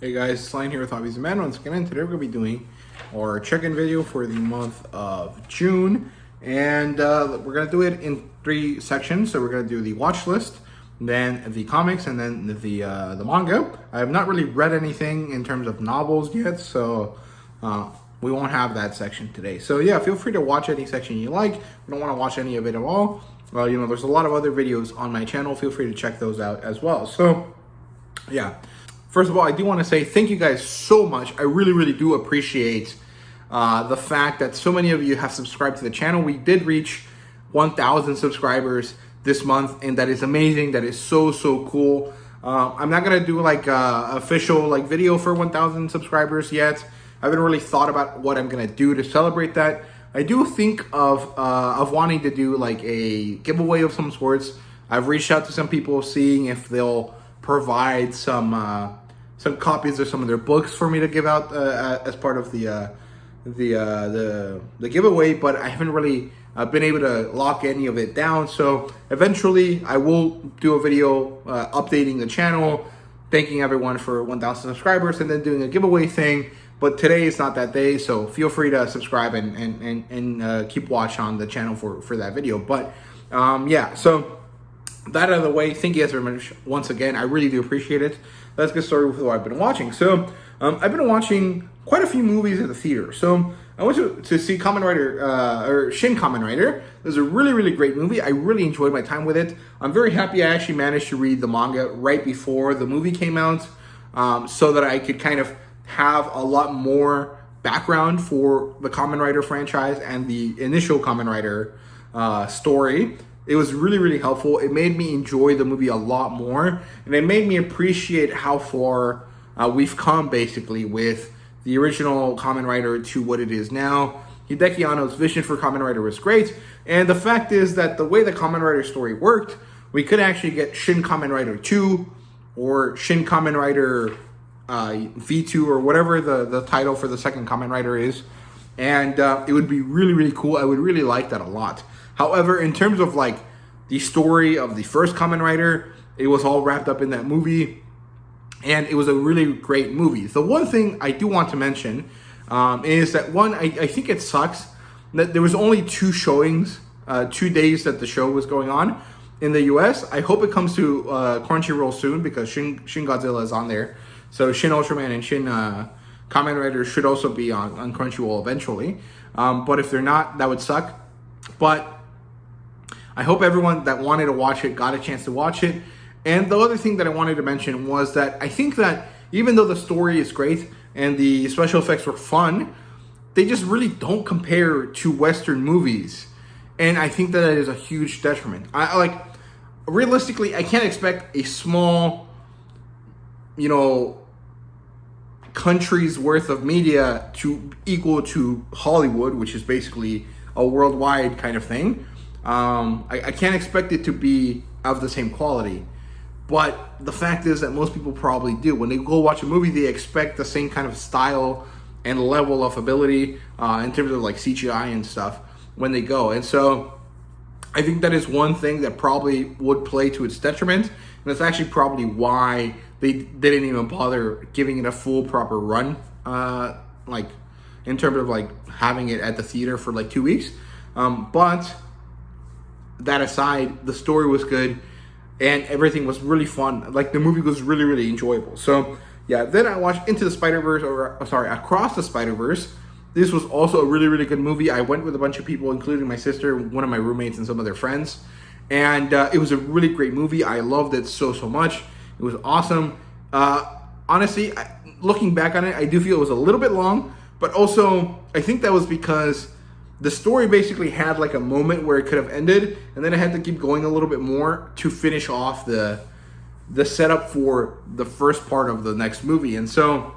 Hey guys, Slime here with HobbiesofaMan once again, and today we're going to be doing our check-in video for the month of June, and we're going to do it in 3 sections. So we're going to do the watch list, then the comics, and then the manga. I have not really read anything in terms of novels yet, so we won't have that section today. So yeah, feel free to watch any section you like. If you don't want to watch any of it at all, well, you know, there's a lot of other videos on my channel. Feel free to check those out as well. So yeah. First of all, I do want to say thank you guys so much. I really do appreciate the fact that so many of you have subscribed to the channel. We did reach 1,000 subscribers this month, and that is amazing. That is so cool. I'm not gonna do like a official like video for 1,000 subscribers yet. I haven't really thought about what I'm gonna do to celebrate that. I do think of wanting to do like a giveaway of some sorts. I've reached out to some people, seeing if they'll provide some copies of some of their books for me to give out as part of the giveaway, but I haven't really been able to lock any of it down. So eventually I will do a video updating the channel, thanking everyone for 1,000 subscribers, and then doing a giveaway thing. But today is not that day, so feel free to subscribe and keep watch on the channel for that video. But yeah, so that out of the way, thank you guys very much once again. I really do appreciate it. Let's get started with what I've been watching. So I've been watching quite a few movies at the theater. So I went to see Kamen Rider, or Shin Kamen Rider. It was a really great movie. I really enjoyed my time with it. I'm very happy I actually managed to read the manga right before the movie came out, so that I could kind of have a lot more background for the Kamen Rider franchise and the initial Kamen Rider story. It was really helpful. It made me enjoy the movie a lot more, and it made me appreciate how far we've come, basically, with the original Kamen Rider to what it is now. Hideki Anno's vision for Kamen Rider was great, and the fact is that the way the Kamen Rider story worked, we could actually get Shin Kamen Rider 2 or Shin Kamen Rider V2 or whatever the title for the second Kamen Rider is, and it would be really cool. I would really like that a lot. However, in terms of like the story of the first Kamen Rider, it was all wrapped up in that movie, and it was a really great movie. The one thing I do want to mention is that I think it sucks that there was only 2 showings, 2 days that the show was going on in the US. I hope it comes to Crunchyroll soon, because Shin Godzilla is on there. So Shin Ultraman and Shin Kamen Rider should also be on Crunchyroll eventually. But if they're not, that would suck. But I hope everyone that wanted to watch it got a chance to watch it. And the other thing that I wanted to mention was that I think that even though the story is great and the special effects were fun, they just really don't compare to Western movies. And I think that is a huge detriment. Realistically, I can't expect a small, you know, country's worth of media to equal to Hollywood, which is basically a worldwide kind of thing. I can't expect it to be of the same quality, but the fact is that most people probably do. When they go watch a movie, they expect the same kind of style and level of ability in terms of like CGI and stuff when they go. And so I think that is one thing that probably would play to its detriment, and that's actually probably why they didn't even bother giving it a full proper run, like in terms of like having it at the theater for like 2 weeks. But that aside, the story was good and everything was really fun. Like the movie was really enjoyable. So yeah, then I watched Across the Spider-Verse. This was also a really good movie. I went with a bunch of people, including my sister, one of my roommates, and some of their friends. And it was a really great movie. I loved it so much. It was awesome. Honestly, looking back on it, I do feel it was a little bit long, but also I think that was because the story basically had like a moment where it could have ended, and then it had to keep going a little bit more to finish off the setup for the first part of the next movie. And so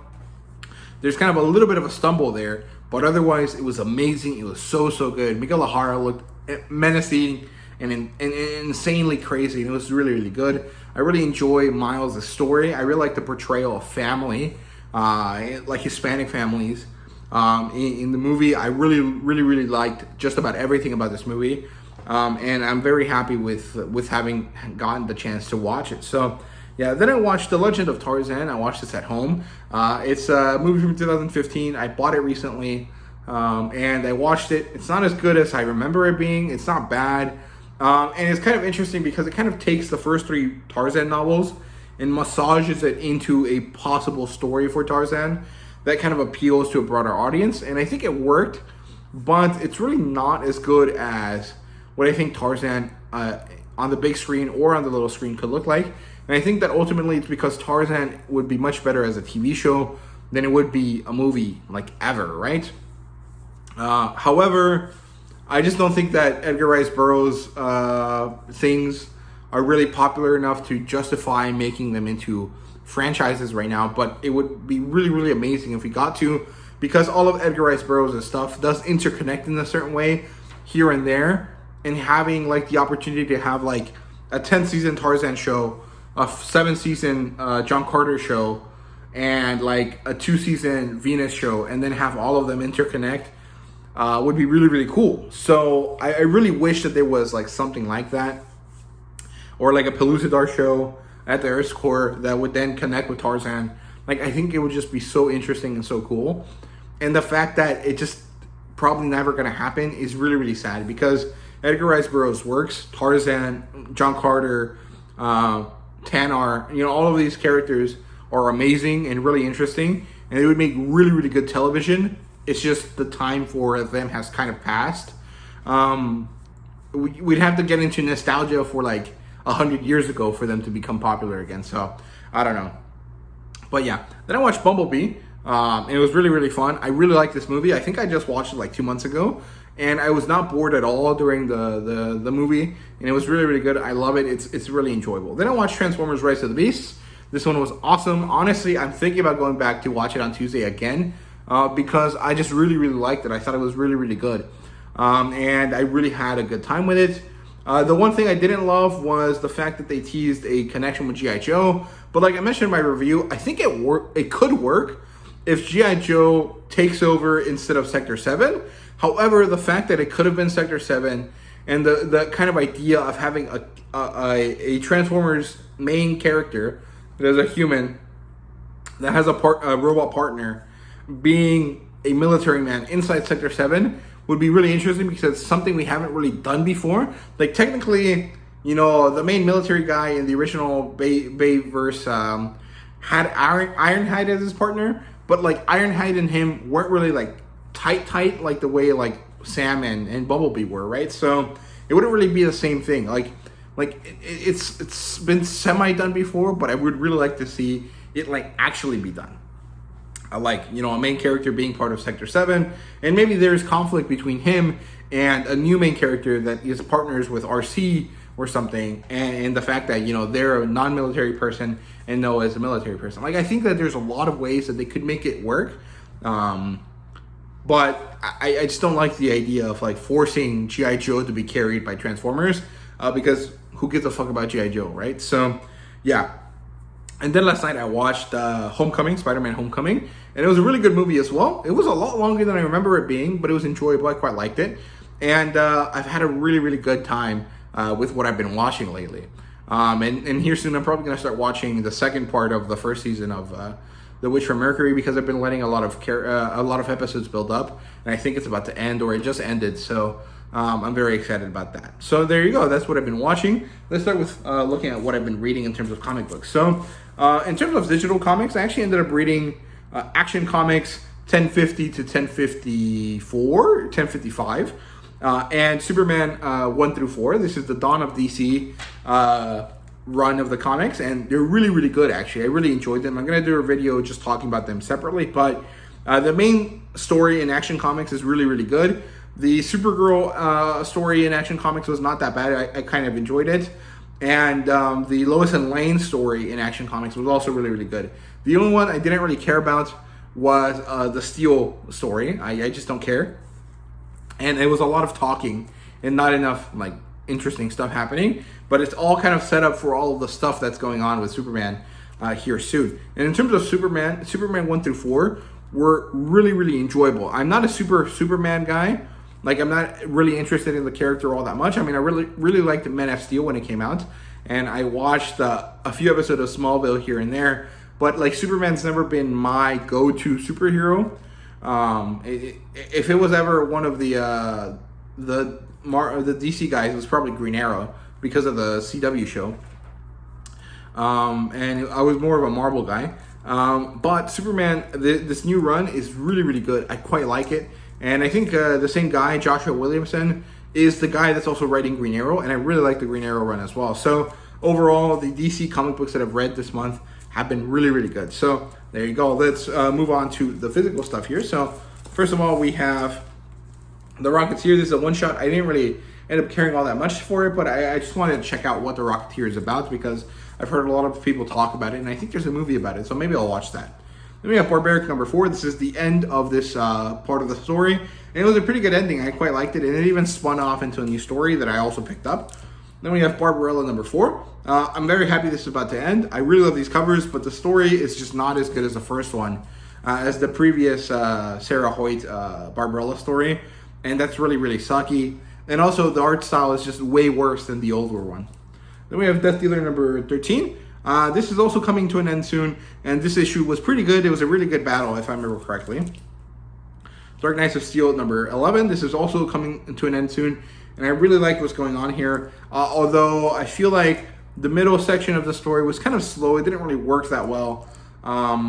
there's kind of a little bit of a stumble there, but otherwise it was amazing. It was so good. Miguel O'Hara looked menacing and insanely crazy, and it was really good. I really enjoy Miles' story. I really like the portrayal of family, like Hispanic families. In the movie, I really liked just about everything about this movie, and I'm very happy with having gotten the chance to watch it. So yeah, then I watched The Legend of Tarzan. I watched this at home. It's a movie from 2015. I bought it recently, and I watched it. It's not as good as I remember it being. It's not bad. And it's kind of interesting because it kind of takes the first 3 Tarzan novels and massages it into a possible story for Tarzan that kind of appeals to a broader audience. And I think it worked, but it's really not as good as what I think Tarzan on the big screen or on the little screen could look like. And I think that ultimately it's because Tarzan would be much better as a TV show than it would be a movie, like, ever, right? However, I just don't think that Edgar Rice Burroughs things are really popular enough to justify making them into franchises right now. But it would be really, really amazing if we got to, because all of Edgar Rice Burroughs' stuff does interconnect in a certain way here and there. And having, like, the opportunity to have, like, a 10-season Tarzan show, a 7-season John Carter show, and, like, a 2-season Venus show, and then have all of them interconnect would be really, really cool. So I really wish that there was, like, something like that, or like a Pellucidar show at the Earth's core that would then connect with Tarzan. Like, I think it would just be so interesting and so cool. And the fact that it just probably never going to happen is really, really sad, because Edgar Rice Burroughs' works, Tarzan, John Carter, Tanar, you know, all of these characters are amazing and really interesting, and they would make really, really good television. It's just the time for them has kind of passed. We'd have to get into nostalgia for like 100 years ago for them to become popular again. So I don't know. But yeah, then I watched Bumblebee. It was really, really fun. I really like this movie. I think I just watched it like 2 months ago, and I was not bored at all during the movie, and it was really, really good. I love it. It's really enjoyable. Then I watched Transformers: Rise of the Beasts. This one was awesome. Honestly, I'm thinking about going back to watch it on Tuesday again, because I just really, really liked it. I thought it was really, really good, and I really had a good time with it. The one thing I didn't love was the fact that they teased a connection with G.I. Joe, but like I mentioned in my review, I think it could work if G.I. Joe takes over instead of Sector 7. However, the fact that it could have been Sector 7 and the kind of idea of having a Transformers main character that is a human that has a robot partner being a military man inside Sector 7 would be really interesting, because it's something we haven't really done before. Like, technically, you know, the main military guy in the original Bayverse had Ironhide as his partner, but like Ironhide and him weren't really like tight like the way like Sam and Bumblebee were, right? So it wouldn't really be the same thing. Like it's been semi done before, but I would really like to see it like actually be done. Like, you know, a main character being part of Sector 7, and maybe there's conflict between him and a new main character that is partners with RC or something, and the fact that, you know, they're a non-military person and Noah is a military person. Like, I think that there's a lot of ways that they could make it work, but I just don't like the idea of like forcing G.I. Joe to be carried by Transformers, because who gives a fuck about G.I. Joe, right? So yeah. And then last night I watched Homecoming, Spider-Man Homecoming, and it was a really good movie as well. It was a lot longer than I remember it being, but it was enjoyable. I quite liked it. And I've had a really, really good time with what I've been watching lately. And here soon I'm probably going to start watching the second part of the first season of The Witch from Mercury, because I've been letting a lot of episodes build up, and I think it's about to end, or it just ended. So I'm very excited about that. So there you go. That's what I've been watching. Let's start with looking at what I've been reading in terms of comic books. So in terms of digital comics, I actually ended up reading Action Comics 1050 to 1054, 1055, and Superman 1 through 4. This is the Dawn of DC run of the comics, and they're really, really good, actually. I really enjoyed them. I'm going to do a video just talking about them separately, but the main story in Action Comics is really, really good. The Supergirl story in Action Comics was not that bad. I kind of enjoyed it. And the Lois and Lane story in Action Comics was also really, really good. The only one I didn't really care about was the Steel story. I just don't care. And it was a lot of talking and not enough like interesting stuff happening. But it's all kind of set up for all of the stuff that's going on with Superman here soon. And in terms of Superman 1 through 4 were really, really enjoyable. I'm not a Superman guy. Like, I'm not really interested in the character all that much. I mean, I really, really liked Man of Steel when it came out. and I watched a few episodes of Smallville here and there. But like Superman's never been my go-to superhero. If it was ever one of the DC guys, it was probably Green Arrow because of the CW show. And I was more of a Marvel guy. But Superman, this new run is really, really good. I quite like it. And I think the same guy, Joshua Williamson, is the guy that's also writing Green Arrow. And I really like the Green Arrow run as well. So overall, the DC comic books that I've read this month have been really, really good. So there you go. Let's move on to the physical stuff here. So first of all, we have the Rocketeer. This is a one-shot. I didn't really end up caring all that much for it, but I just wanted to check out what the Rocketeer is about because I've heard a lot of people talk about it, and I think there's a movie about it, so maybe I'll watch that. Then we have Barbaric number 4. This is the end of this part of the story, and it was a pretty good ending. I quite liked it, and it even spun off into a new story that I also picked up. Then we have Barbarella number 4. I'm very happy this is about to end. I really love these covers, but the story is just not as good as the first one, as the previous Sarah Hoyt Barbarella story, and that's really, really sucky. And also, the art style is just way worse than the older one. Then we have Death Dealer number 13. This is also coming to an end soon, and this issue was pretty good. It was a really good battle, if I remember correctly. Dark Knights of Steel number 11. This is also coming to an end soon, and I really like what's going on here. Although I feel like the middle section of the story was kind of slow. It didn't really work that well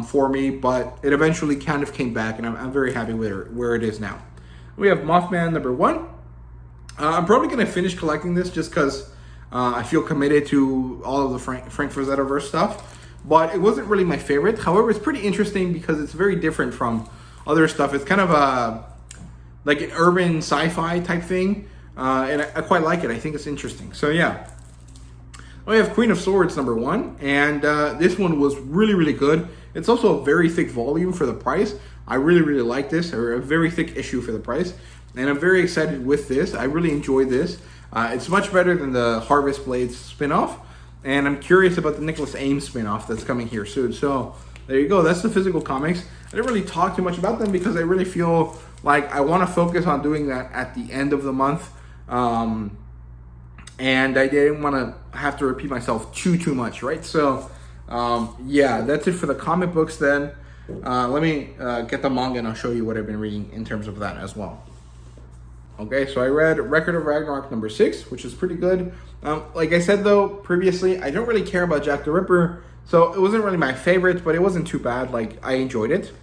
for me, but it eventually kind of came back, and I'm very happy with where it is now. We have Mothman number 1. I'm probably going to finish collecting this just because I feel committed to all of the Frank Frazetta-verse stuff. But it wasn't really my favorite. However, it's pretty interesting because it's very different from other stuff. It's kind of like an urban sci-fi type thing. And I quite like it. I think it's interesting. So yeah. We have Queen of Swords number 1. And this one was really, really good. It's also a very thick volume for the price. I really, really like this. Or a very thick issue for the price. And I'm very excited with this. I really enjoyed this. It's much better than the Harvest Blades spinoff. And I'm curious about the Nicholas Ames spinoff that's coming here soon. So there you go. That's the physical comics. I didn't really talk too much about them because I really feel like I want to focus on doing that at the end of the month. And I didn't want to have to repeat myself too much, right? So yeah, that's it for the comic books then. Let me get the manga and I'll show you what I've been reading in terms of that as well. Okay, so I read Record of Ragnarok number 6, which is pretty good. Like I said, though, previously, I don't really care about Jack the Ripper, so it wasn't really my favorite, but it wasn't too bad. Like, I enjoyed it.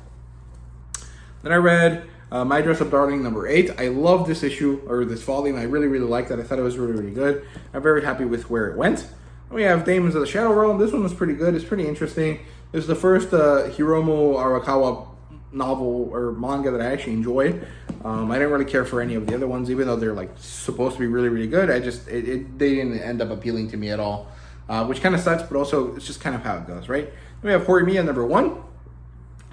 Then I read My Dress Up Darling number 8. I love this issue, or this volume. I really, really liked it. I thought it was really, really good. I'm very happy with where it went. Then we have Demons of the Shadow Realm. This one was pretty good. It's pretty interesting. This is the first Hiromu Arakawa novel or manga that I actually enjoyed. I didn't really care for any of the other ones, even though they're like supposed to be really, really good. They didn't end up appealing to me at all, which kind of sucks, but also it's just kind of how it goes, right? Then we have Horimiya number 1.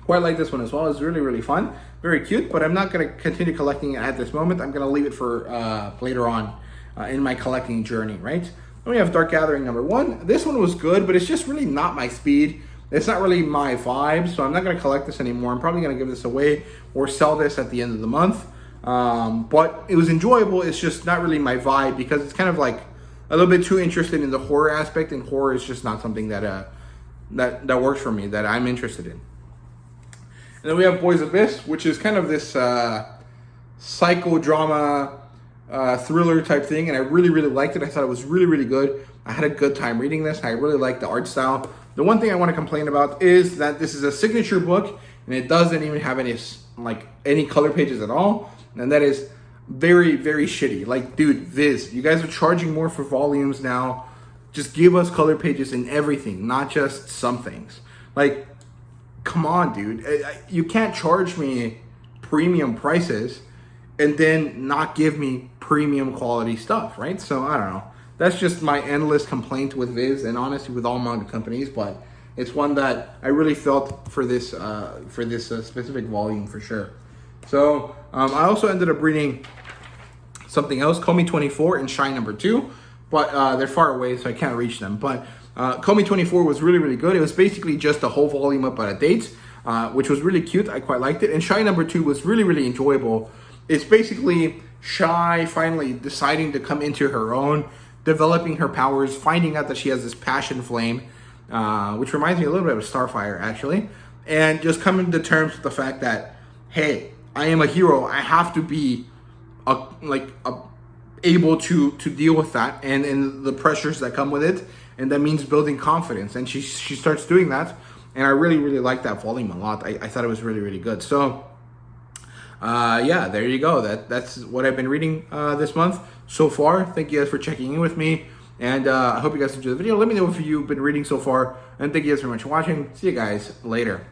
Quite like this one as well. It's really, really fun, very cute, but I'm not going to continue collecting it at this moment. I'm going to leave it for later on in my collecting journey, right? Then we have Dark Gathering number 1. This one was good, but it's just really not my speed. It's not really my vibe, so I'm not going to collect this anymore. I'm probably going to give this away or sell this at the end of the month. But it was enjoyable. It's just not really my vibe because it's kind of like a little bit too interested in the horror aspect, and horror is just not something that works for me, that I'm interested in. And then we have Boys Abyss, which is kind of this psychodrama thriller type thing, and I really, really liked it. I thought it was really, really good. I had a good time reading this. I really liked the art style. The one thing I want to complain about is that this is a signature book, and it doesn't even have any color pages at all, and that is very, very shitty. Like, dude, Viz, you guys are charging more for volumes now. Just give us color pages in everything, not just some things. Like, come on, dude. You can't charge me premium prices and then not give me premium quality stuff, right? So, I don't know. That's just my endless complaint with Viz, and honestly with all manga companies, but it's one that I really felt for this specific volume for sure. So I also ended up reading something else, Komi 24 and Shine number 2, but they're far away, so I can't reach them. But Komi 24 was really, really good. It was basically just a whole volume about a date, which was really cute. I quite liked it. And Shine number 2 was really, really enjoyable. It's basically Shy finally deciding to come into her own. developing her powers, finding out that she has this passion flame, which reminds me a little bit of Starfire, actually, and just coming to terms with the fact that, hey, I am a hero. I have to be able to deal with that and the pressures that come with it, and that means building confidence. And she starts doing that, and I really, really like that volume a lot. I thought it was really, really good. So yeah, there you go. That's what I've been reading this month so far. Thank you guys for checking in with me, and I hope you guys enjoyed the video. Let me know if you've been reading so far, and thank you guys very much for watching. See you guys later.